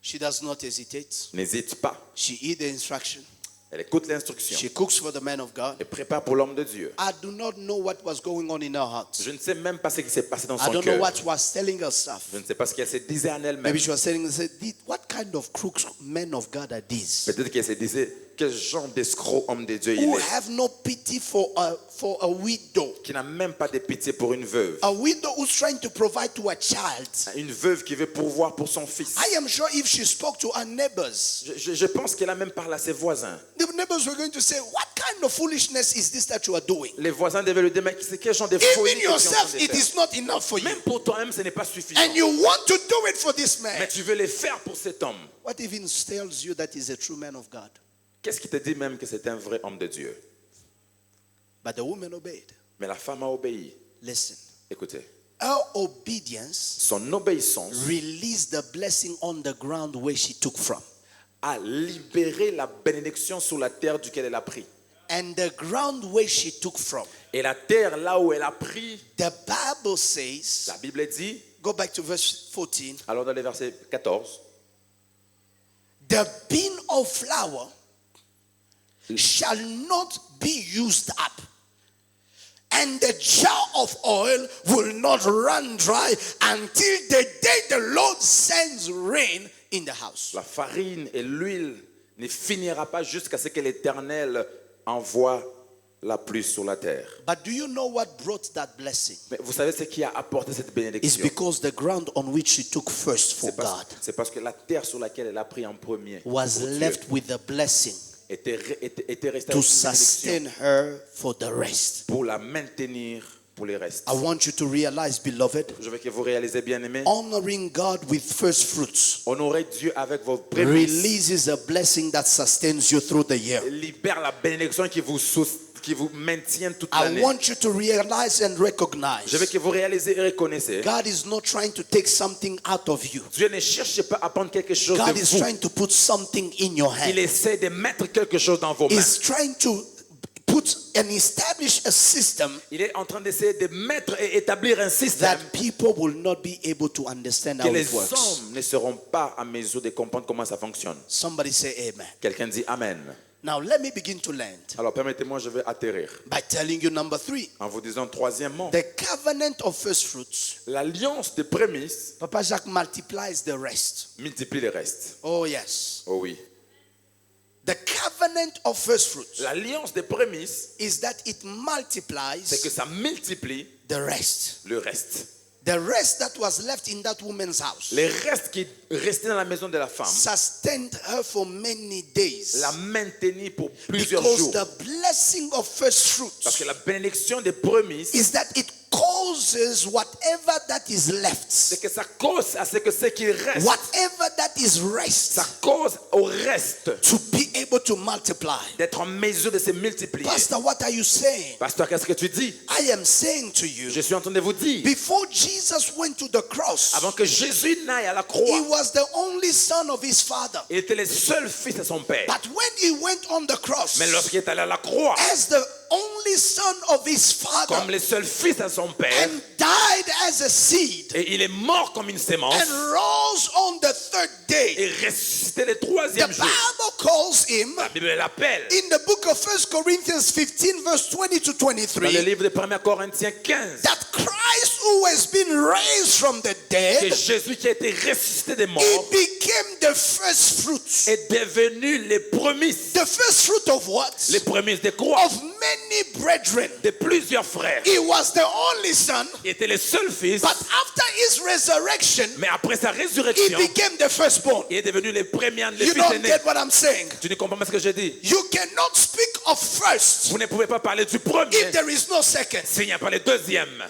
she does not hesitate. n'hésite pas. She heeds the instruction. Elle écoute l'instruction. She cooks for the man of God. Elle prépare pour l'homme de Dieu. I do not know what was going on in her heart. Je ne sais même pas ce qui s'est passé dans I son don't know cœur. what was telling her stuff. Je ne sais pas ce qu'elle se disait en elle-même. Maybe she was telling herself, what kind of crooks men of God are these? Peut-être qu'elle se disait, quel genre d'escroc homme de Dieu il Who est. have no pity for a widow. Qui n'a même pas de pitié pour une veuve. A widow who's trying to provide to a child. Une veuve qui veut pourvoir pour son fils. I am sure if she spoke to her neighbors, Je pense qu'elle a même parlé à ses voisins. the neighbors were going to say, what kind of foolishness is this that you are doing? Les voisins devaient lui dire, mais c'est quel genre de folie Even que tu es en yourself, train de it faire. is not enough for you. Même pour toi-même, ce n'est pas suffisant. And you want to do it for this man. Mais tu veux les faire pour cet homme. What even tells you that he's a true man of God? Qu'est-ce qui te dit même que c'est un vrai homme de Dieu? But the woman obeyed. Mais la femme a obéi. Listen. Écoutez, Her obedience son obéissance released the blessing on the ground where she took from. a libéré la bénédiction sur la terre duquel elle a pris. And the ground where she took from, Et la terre là où elle a pris, the Bible says, la Bible dit, go back to verse 14, alors dans le verset 14, the bin of flour shall not be used up, and the jar of oil will not run dry until the day the Lord sends rain in the house. la farine et l'huile ne finira pas jusqu'à ce que l'Éternel envoie la pluie sur la terre. But do you know what brought that blessing? Mais vous savez ce qui a apporté cette It's bénédiction? because the ground on which she took first for God C'est parce que la terre sur laquelle elle a pris en premier was pour Dieu left with the blessing était restée to avec une bénédiction sustain her for the rest. pour la maintenir pour les restes. I want you to realize, beloved, Je veux que vous réalisez, bien aimés, honoring God with first fruits honorez Dieu avec vos prémices. releases a blessing that sustains you through the year. Libère la bénédiction qui vous maintient toute I l'année. want you to realize and Je veux recognize que vous réalisez et reconnaissez. God is not trying to take something out of you. Dieu ne cherche pas à prendre quelque chose God de is vous. trying to put something in your hand. Il essaie de mettre quelque chose dans vos mains. He's trying to put and establish a system Il est en train d'essayer de mettre et établir un système that people will not be able to understand que how les it works. hommes ne seront pas à mesure de comprendre comment ça fonctionne. Somebody say amen. Quelqu'un dit Amen. Now let me begin to land Alors permettez-moi, je vais atterrir by telling you number 3. en vous disant troisièmement, The covenant of first fruits. l'alliance des prémices Papa Jacques multiplies the rest. multiplie les restes. Oh yes. Oh oui. The covenant of first fruits L'alliance des prémices, is that it c'est que multiplies ça multiplie the rest. le reste. The rest that was left in that woman's house Les restes qui restaient dans la maison de la femme, sustained her for many days. la maintenir pour plusieurs Because jours. the blessing of first Parce que fruits la bénédiction des prémices, is that it causes whatever that is c'est left, que ça cause à ce que ce qui reste, whatever that is rest, ça cause au reste to be able to multiply. d'être en mesure de se multiplier. Pastor, what are you saying? Pasteur, qu'est-ce que tu dis? I am saying to you, Je suis en train de vous dire, before Jesus went to the cross, avant que Jésus n'aille à la he croix, was the only son of his father. il était le seul fils de son père. But when he went on the cross, Mais lorsqu'il est allé à la croix, as the only son of his comme father, le seul fils de son père, and died as a seed, et il est mort comme une sémence, and rose on the third day, et ressuscité le the troisième jour. Bible calls him, La Bible l'appelle. in the book of 1 Corinthians 15 verse 20 to Dans le 23, livre de 1 Corinthiens 15, that Christ who has been raised from the que dead, Jésus qui a été ressuscité des he morts became the first fruits. est devenu les prémices. The first fruit of what? Les prémices de quoi? Of many brethren. De plusieurs frères. He was the only son, Il était le seul fils, but after his resurrection, mais après sa he résurrection, became the firstborn. il est devenu le premier, le You fils don't aîné. get what I'm saying. Tu ne comprends pas ce que je dis? You cannot speak of first Vous ne pouvez pas parler du premier if there is no second. s'il n'y a pas le deuxième.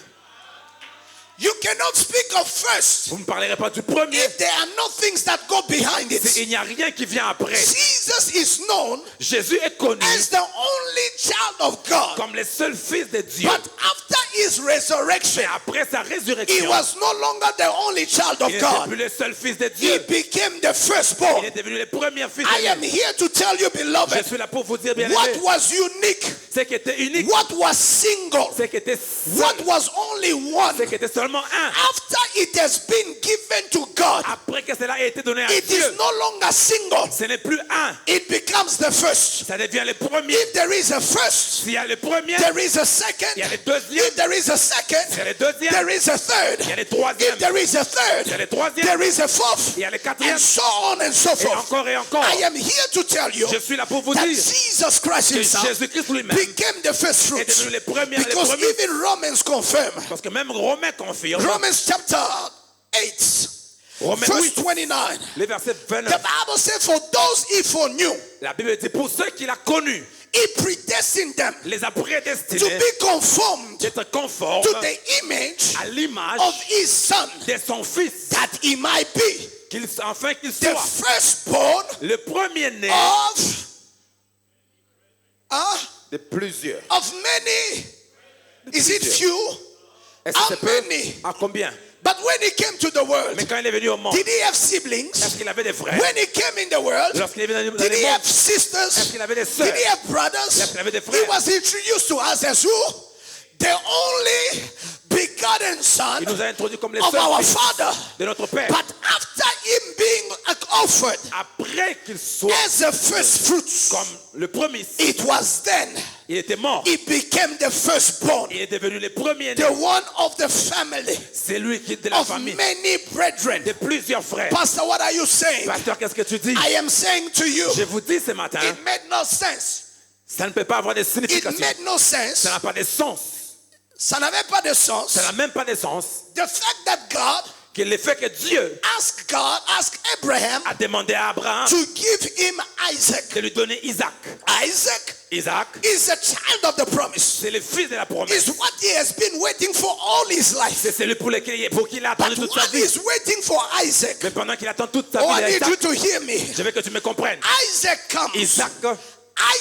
You cannot speak of first Vous ne parlerez pas du premier. if there are no things that go behind it. Il n'y a rien qui vient après. Jesus is known Jésus est connu as the only child of God. comme le seul fils de Dieu. But after his resurrection, Mais après sa he résurrection, was no longer the only child il of n'était God. plus le seul fils de He Dieu. became the Il firstborn. est devenu le premier fils I de am Dieu. here to tell you, Je beloved, suis là pour vous dire, bien what aimé, was unique, ce qui était unique, what was single, ce qui était what seul, was only one, ce qui était seulement un. after it has been given to God, Après que cela a été donné à it is Dieu, no longer single. ce n'est plus un, It becomes the first. ça devient le premier. If there is a first, S'il y a le premier, there is a second. il y a le deuxième, If there is a il y a second, le deuxième, there is a third. il y a le troisième, If there is a il y a third, le troisième, there is a fourth, il y a le quatrième, and so on and so et forth. encore et encore. I am here to tell you Je suis là pour vous that dire Jesus Christ que himself Jésus-Christ lui-même became the first est devenu fruits. le premier, les Because premiers. even Romans confirm. Parce que même Romains confirme, Romans chapter 8, Romains verse 8, 29. le verset The 29, Bible says, for those he foreknew, la Bible dit, pour ceux qu'il a connus, he predestined them les a to prédestinés be conformed d'être conformes to the image à l'image of his son, de son fils, that he might be afin qu'il the soit firstborn le premier-né of de plusieurs. many. Is it few? Est-ce que How c'est peu? many? À combien? But when he came to the world, Mais quand il est venu au monde, did he have est-ce siblings? qu'il avait des frères? When he came in the world, Lorsqu'il est venu dans did le he monde, have est-ce sisters? qu'il avait des Did sœurs? he have brothers? Est-ce qu'il avait des He frères? was introduced to us as who? The only begotten son Il nous a introduits comme les of our seuls fils Father. de notre Père. But after him being offered Après qu'il soit as a first fruits, comme le premier, it was then il était mort. he became the firstborn, Il est devenu le premier-né. the one of the family C'est lui qui est de la of famille, many brethren. de plusieurs frères. Pastor, what are you saying? Pasteur, qu'est-ce que tu dis? I am saying to you, Je vous dis ce matin, it made no sense. ça ne peut pas avoir de It signification. made no sense. Ça n'a pas de sens. Ça n'avait pas de sens. Ça n'a même pas de sens. The fact that God Que le fait que Dieu asked Abraham a demandé à Abraham to give him Isaac. de lui donner Isaac. Isaac Isaac, is a child of the promise. c'est le fils de la promesse. It's what he has been waiting for all his life. C'est celui pour qui il a attendu But toute sa while vie. he's waiting for Isaac, Mais pendant qu'il attend toute sa oh, I vie, need you Isaac, to hear me. je veux que tu me comprennes. Isaac comes.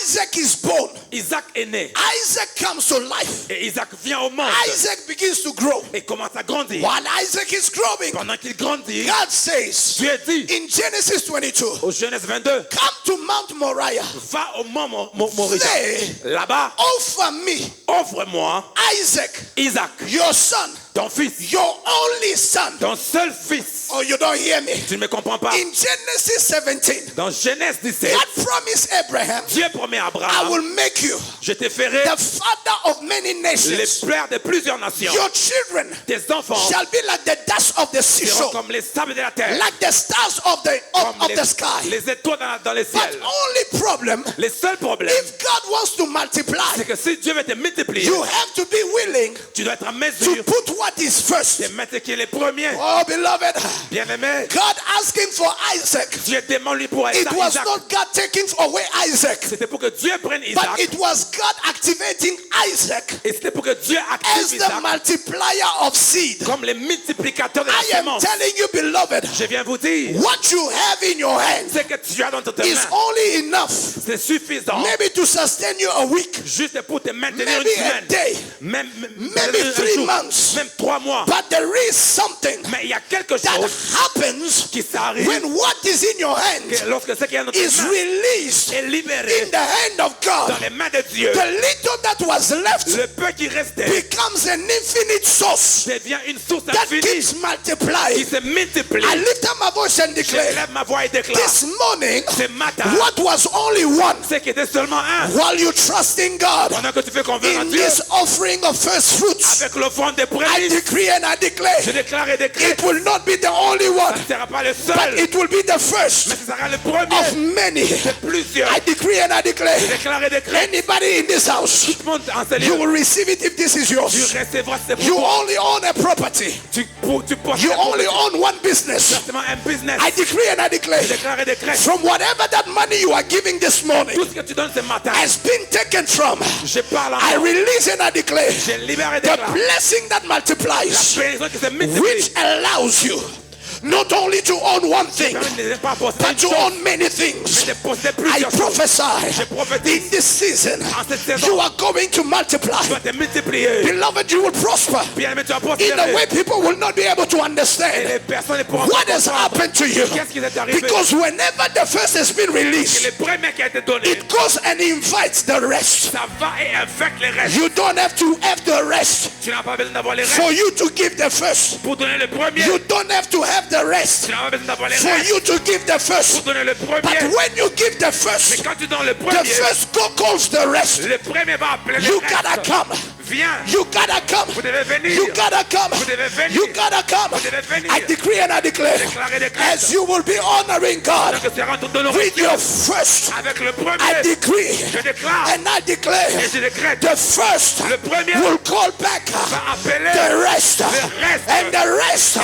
Isaac is born. Isaac est né. Isaac comes to life. Et Isaac vient au monde. Isaac begins to grow. Et commence à grandir. While Isaac is growing, Pendant qu'il grandit, God says Dieu dit in Genesis 22, au Genèse 22, come to Mount Moriah. va au mont Moriah. There, Là-bas, offer me offre-moi Isaac, Isaac, your son, ton fils, your only son. ton seul fils. Oh, you don't hear me. Tu ne me comprends pas. In Genesis 17, Dans Genèse 17, God promised Abraham, Dieu promet à I Abraham, will make you je te ferai the father of many les nations. pères de plusieurs nations. Your children Tes enfants shall be like the dust of the seront seashore, comme les sables de la terre, like the stars of comme the sky. les étoiles dans les But ciels. only problem, Le seul problème, if God wants to multiply, c'est que si Dieu veut te multiplier, you have to be willing tu dois être en to mesure put what is first. de mettre qui est le premier. Oh, beloved, Bien-aimé, God asking for Isaac. Dieu demande lui pour It Isaac. was not God taking away Isaac, C'était pour que Dieu prenne but Isaac. it was God activating Isaac Et c'était pour que Dieu as active the Isaac multiplier of seed. comme le multiplicateur de la I am semence. telling you, beloved, Je viens vous dire, what you have in your hand ce que tu as dans tes is mains, only enough c'est suffisant maybe to sustain you a week, juste pour te maintenir maybe une a semaine, day, même maybe un 3 jour, months. même 3 mois. But there is something Mais il y a quelque that chose happens qui s'arrive when what is in your hand que lorsque ce qui est dans tes is mains released est libéré in the hand of dans God. les mains de Dieu. The little that was left Le peu qui restait becomes an infinite source devient une source that infinie keeps qui multiplying. se multiplie. I lift up my voice and Je declare, lève ma voix et déclare, this morning, ce matin, what was only one, ce qui était seulement un, while you trust in God, pendant que tu fais confiance en in Dieu, this offering of first fruits, avec l'offrande des I prémices, decree and I declare, je déclare et décrète, it will not be the only one, ce ne sera pas le but seul, it will be the mais first ce sera le of premier many. de plusieurs. I decree and I declare, Je déclare et décrète, anybody in this house, tout le monde en ce you lieu, will receive it if this is tu yours. recevras ce You pouvoir. only own a property. Tu possèdes You only own one business. exactement un business. I decree and I declare, Je déclare et décrète, from whatever that money you are giving this morning tout ce que tu donnes ce matin, has been taken from, je parle I encore, release and I declare je libère et the déclare blessing that la multiplies, bénédiction qui se multiplie, which allows you not only to own one thing, but to own many things. I prophesy in this season you are going to multiply. Beloved, you will prosper in a way people will not be able to understand what has happened to you. Because whenever the first has been released, it goes and invites the rest. You don't have to have the rest for you to give the first. You don't have to have the rest for you to give the first. But when you give the first go calls the rest. You gotta come. You gotta come. You gotta come. You gotta come. I decree and I declare, as you will be honoring God with your first, I decree and I declare, the first will call back the rest, and the rest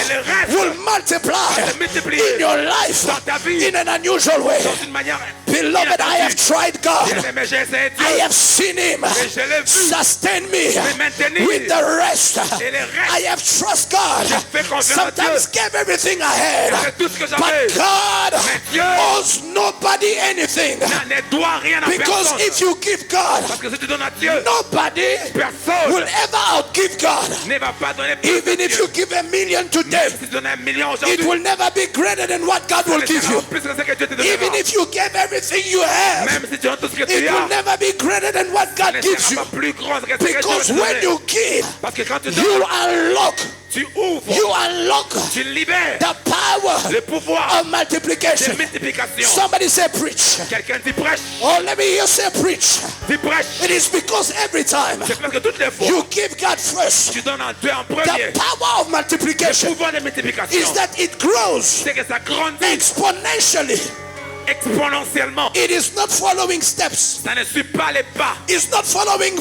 will multiply in your life in an unusual way. Beloved, I have tried God. I have seen Him sustain me with the rest. I have trusted God. Sometimes gave everything I had, but God owes nobody anything. Because if you give God, nobody will ever outgive God. Even if you give $1 million today, it will never be greater than what God will give you. Even if you give everything you have, it will never be greater than what God gives you. Because when you give, you unlock the power of multiplication. Somebody say preach. Oh, let me hear say preach. It is because every time you give God first, the power of multiplication is that it grows exponentially. It is not following steps. Ça ne suit pas les pas. It's not following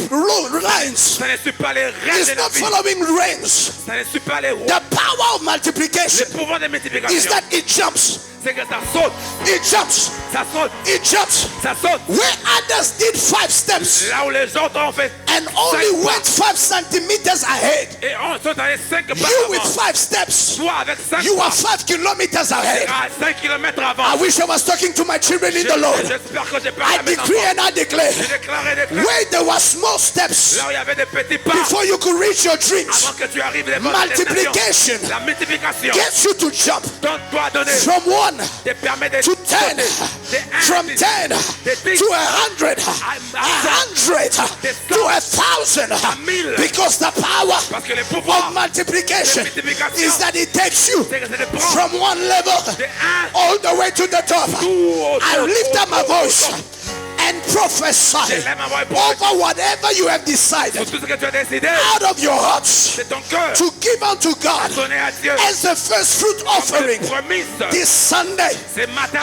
lines. Ça ne suit pas les règles. It's not following reigns. Ça ne suit pas les routes. The power of multiplication Le pouvoir de multiplication. is that it jumps. C'est que ça saute. It jumps. Ça saute. It jumps. Ça saute. Where others did 5 steps Là où les autres ont fait and only went 5 centimeters ahead, et on saute dans les 5 pas you with avant. 5 steps, Toi avec 5 you are 5 kilometers ahead. à 5 km avant. I wish I was talking to my children in the Lord. J'espère que j'ai parlé I à mes decree enfants. and I declare, Je déclare et déclare. where there were small steps Là où il y avait des petits pas before you could reach your dreams, avant que tu arrives les bonnes multiplication destinations. La multiplication gets you to jump donne-toi à donner from 1 te permet de to 10, from 10 to 100, 100 to 1,000, because the power parce que le pouvoir of multiplication is that it takes you from one level all the way to the top. I lift up my voice and prophesy over whatever you have decided tout ce que tu as décidé out of your hearts c'est ton cœur to give unto God donner à Dieu as the first fruit offering promise this Sunday ce matin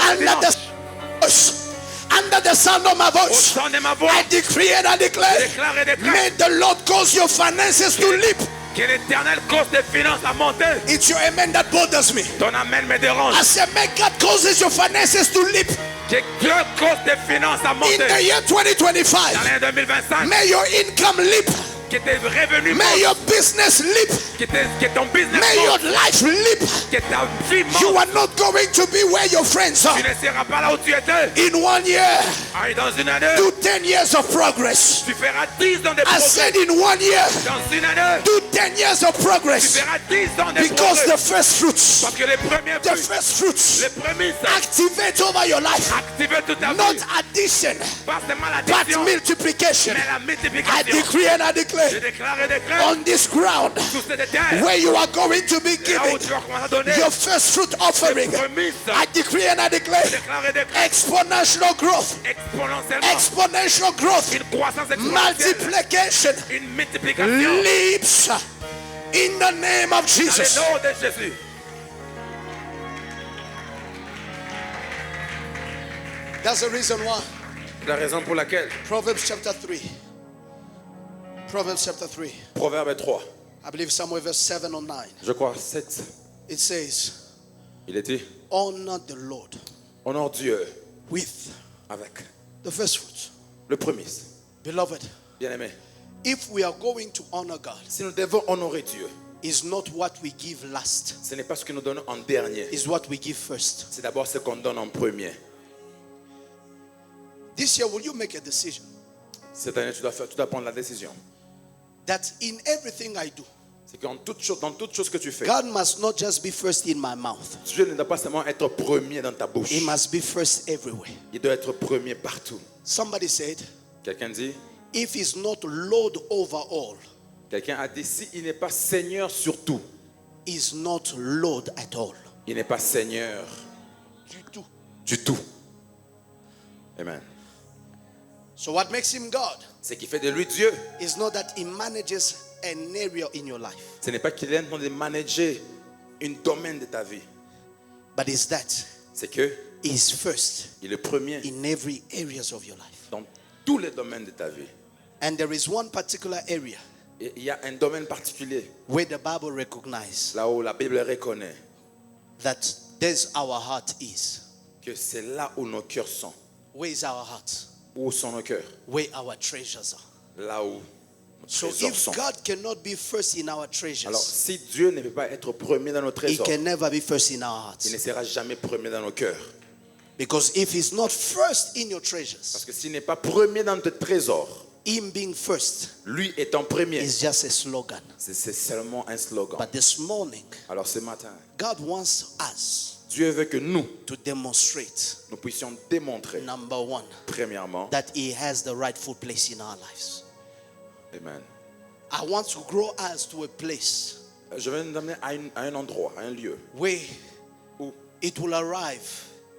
under the sound of my au voice. son de ma voix I decree and I declare, déclare et déclare may the Lord cause your finances to leap. que l'Éternel cause tes finances à monter. It's your amen that bothers me. Ton amen me dérange. I say, may God causes your finances to leap Que Dieu cause tes finances à in monter. the year 2025. Dans l'année 2025, May your income leap. que tes revenus May montent. your business leap. Que ton business May monte. your life leap. Que ta vie You monte. are not going to be where your friends are. Tu ne seras pas là où tu étais. In 1 year, Dans une année, do 10 years of progress. tu feras 10 ans de I progrès. said in 1 year, Dans une année, do 10 years of tu progress. feras 10 ans de Because progrès. the first fruits, Parce que les premiers the fruits, first fruits les prémices, activate over your life. activent toute ta Not vie. addition, Pas seulement but l'addition, multiplication. mais la I multiplication. decree and I Je declare déclare et déclare on this ground sur cette terre, where you are going to be là giving où tu vas commencer à donner your first fruit offering. prémices. I decree and I declare Je déclare et déclare exponential growth, exponentiellement exponential growth, une croissance exponentielle, multiplication, une multiplication leaps in the name of dans Jesus. le nom de Jésus. That's the reason why. La raison pour laquelle Proverbs chapter 3. Proverbs chapter 3. Proverbe 3, I believe somewhere verse 7 or 9. je crois 7, It says, il était honor the Lord honore Dieu with avec the first fruits. le prémisse. Beloved, Bien-aimé, if we are going to honor God, si nous devons honorer Dieu, is not what we give last. Ce n'est pas ce que nous donnons en dernier. It's what we give first. C'est d'abord ce qu'on donne en premier. This year, will you make a decision Cette année, tu dois prendre la décision. that in everything I do, C'est dans toute chose que tu fais, God must not just be first in my mouth. Dieu ne doit pas seulement être premier dans ta bouche. He must be first everywhere. Il doit être premier partout. Somebody said, Quelqu'un dit, if he's not Lord over all, quelqu'un a dit, si il n'est pas Seigneur sur tout, he's not Lord at all. il n'est pas Seigneur Du tout. du tout. Amen. So what makes him God Ce qui fait de lui Dieu, is not that he manages an area in your life, ce n'est pas qu'il est en train de manager un domaine de ta vie. but is that C'est que he's first il est premier in every areas of your life. dans tous les domaines de ta vie. And there is one particular area Et il y a un domaine particulier, where the Bible recognizes là où la Bible reconnaît that there's our heart is. que c'est là où nos cœurs sont. Where is our heart? Où sont nos cœurs? Where our treasures are. Là où nos So trésors if sont. God cannot be first in our Alors, treasures, si Dieu ne peut pas être premier dans nos he trésors, can never be first in our il ne hearts. sera jamais premier dans nos cœurs. Because if he's not first in your Parce treasures, que s'il n'est pas premier dans tes trésors, him being first lui étant premier, is just a slogan. c'est seulement un slogan. But this morning, Alors ce matin, God wants us Dieu veut que nous to demonstrate, puissions démontrer, number one, premièrement, that he has the rightful place in our lives. Amen. I want to grow us to a place Je vais nous amener à un endroit, à un lieu where où it will arrive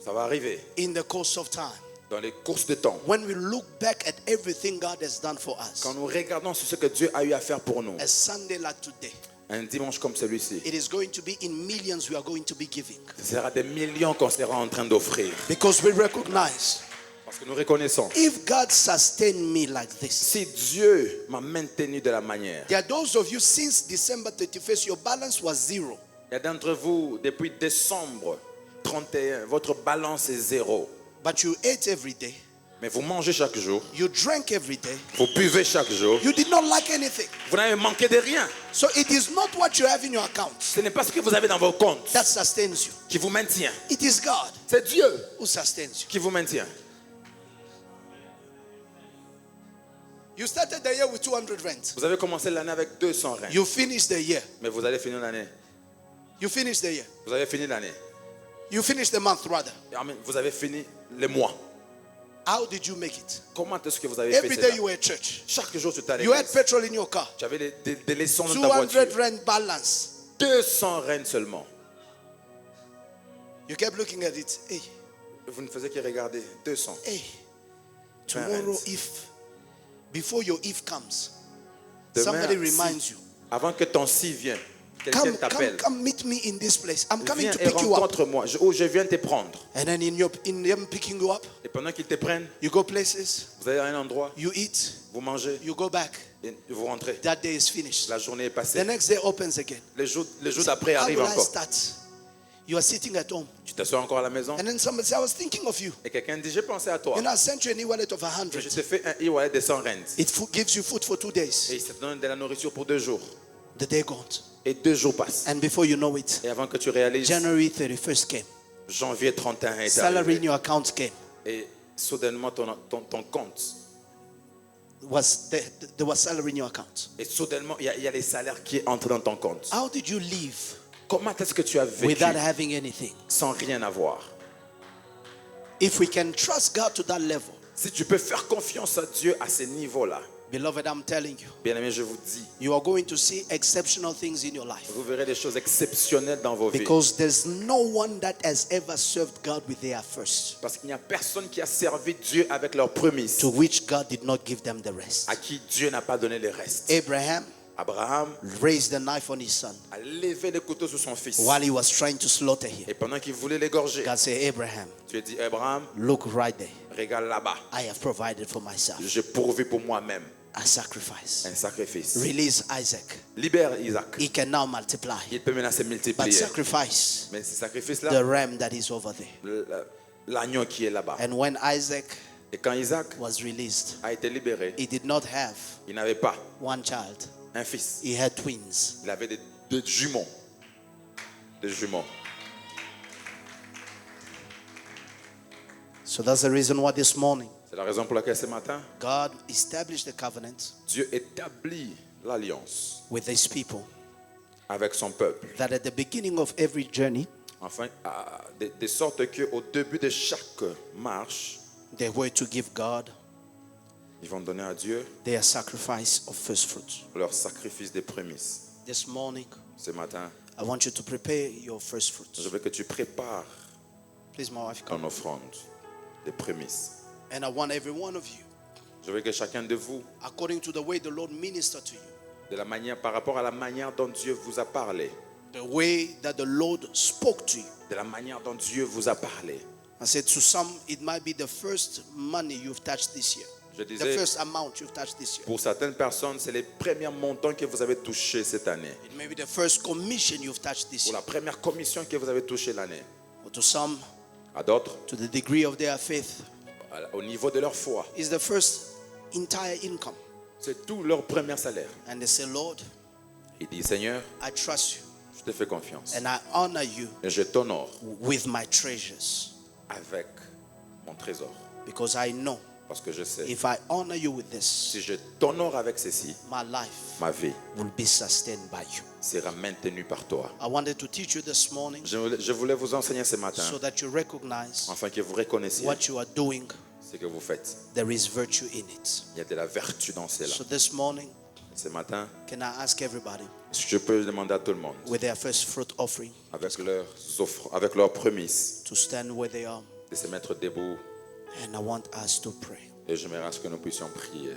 ça va arriver in the course of time. dans les courses de temps. When we look back at everything God has done for us, Quand nous regardons sur ce que Dieu a eu à faire pour nous, a Sunday like today, un dimanche comme celui-ci, it is going to be in millions we are going to be giving. ce sera des millions qu'on sera en train d'offrir. Because we recognize, Parce que nous reconnaissons, if God sustained me like this, si Dieu m'a maintenu de la manière, there are those of you since December 31st, your balance was zero. il y a d'entre vous, depuis décembre 31, votre balance est zéro. But you ate every day, Mais vous mangez chaque jour, you drank every day, vous buvez chaque jour, you did not lack anything. vous n'avez manqué de rien. So it is not what you have in your account Ce n'est pas ce que vous avez dans vos comptes that sustains you. qui vous maintient. It is God C'est Dieu who sustains you. qui vous maintient. You started the year with 200 rent. Vous avez commencé l'année avec 200 reins. You finished the year. Mais vous allez finir l'année. You finished the year. Vous avez fini l'année. You finished the month rather. Amen. Vous avez fini le mois. How did you make it? Comment est-ce que vous avez Every fait day cela? you were at church. Chaque jour, tu t'allais. You had petrol in your car. Tu avais des leçons dans ta 200 voiture. rand balance. 200 reines seulement. You kept looking at it. Hey, Vous ne faisiez que regarder. 200. hey. Tomorrow, rands. before your if comes, Demain, somebody si- reminds you. Avant que ton si vienne, quelqu'un t'appelle. Come meet me in this place. I'm coming Viens to et pick you up. rencontre-moi. Je viens te prendre. And then in them picking you up, Et pendant qu'ils te prennent, you go places, vous allez à un endroit, you eat, vous mangez, you go back. et vous rentrez. That day is finished. La journée est The passée. next day opens again. Le jour d'après How arrive will I encore. start? You are sitting at home. Tu t'assois encore à la maison And then somebody says, I was thinking of you. et quelqu'un dit, j'ai pensé à toi. You know, I sent you an e-wallet of Je 100. te fais un e-wallet de 100 rand. It gives you food for 2 days. Et ça te donne de la nourriture pour 2 jours. The day gone. Et 2 jours passent. And before you know it, Et avant que tu réalises, January 31st came. janvier 31 est Salary in arrivé. your account came. Et soudainement, ton compte. There was salary in your account. Et soudainement, il y a les salaires qui entrent dans ton compte. How did you live Comment est-ce que tu as vécu without having anything? sans rien avoir? If we can trust God to that level, Si tu peux faire confiance à Dieu à ce niveau-là, beloved, I'm telling you, bien-aimé, je vous dis, you are going to see exceptional things in your life. vous verrez des choses exceptionnelles dans vos vies. Because there's no one that has ever served God with their first, Parce qu'il n'y a personne qui a servi Dieu avec leurs prémices, to which God did not give them the rest. à qui Dieu n'a pas donné le reste. Abraham Abraham raised the knife on his son a levé le couteau sur son fils. while he was trying to slaughter him. Et pendant qu'il voulait l'égorger, God said, Abraham, tu as dit, Abraham, look right there. regarde là-bas, I have provided for myself j'ai pourvu pour moi-même a sacrifice. un sacrifice. Release Isaac. Libère Isaac. He can now multiply. Il peut maintenant se But multiplier. sacrifice Mais ce the sacrifice-là, ram that is over there. l'agneau qui est là-bas. And when Isaac Et quand Isaac was released, a été libéré, he did not have il n'avait pas one child. un fils. He had twins. Il avait des jumeaux. Des jumeaux. So that's the reason why this morning C'est la raison pour laquelle ce matin, God established the covenant Dieu établit l'alliance with his people. avec son peuple. That at the beginning of every journey, Enfin, de sorte qu'au début de chaque marche, they were to give God ils vont donner à Dieu their sacrifice of first fruits. leur sacrifice des prémices. This morning, Ce matin, I want you to prepare your first fruits. je veux que tu prépares Please, my wife, ton come. offrande des prémices. And I want every one of you, Je veux que chacun de vous, according to the way the Lord ministered to you, de la manière, par rapport à la manière dont Dieu vous a parlé, the way that the Lord spoke to you. de la manière dont Dieu vous a parlé. I said to some, it might be the first money you've touched this year. Je The disais, first amount you've touched this year. pour certaines personnes, c'est les premiers montants que vous avez touchés cette année. It may be the first commission you've touched this Pour year. la première commission que vous avez touchée l'année. Or to some, À d'autres, to the degree of their faith, au niveau de leur foi, is the first entire income. c'est tout leur premier salaire. And they say, Lord, Il dit, Seigneur, I trust you je te fais confiance. and I honor you Et je t'honore with my treasures. avec mon trésor. Because I know Parce que je sais, if I honor you with this, si je t'honore avec ceci, my life ma vie will be sustained by you. sera maintenue par toi. I wanted to teach you this morning Je voulais vous enseigner ce matin, so that you recognize afin que vous reconnaissiez what you are doing, ce que vous faites. there is virtue in it. Il y a de la vertu dans cela. So this morning, Ce matin, can I ask everybody est-ce que je peux demander à tout le monde, with their first fruit offering avec leurs prémices, to stand where they are? de se mettre debout, And I want us to pray. et j'aimerais à ce que nous puissions prier.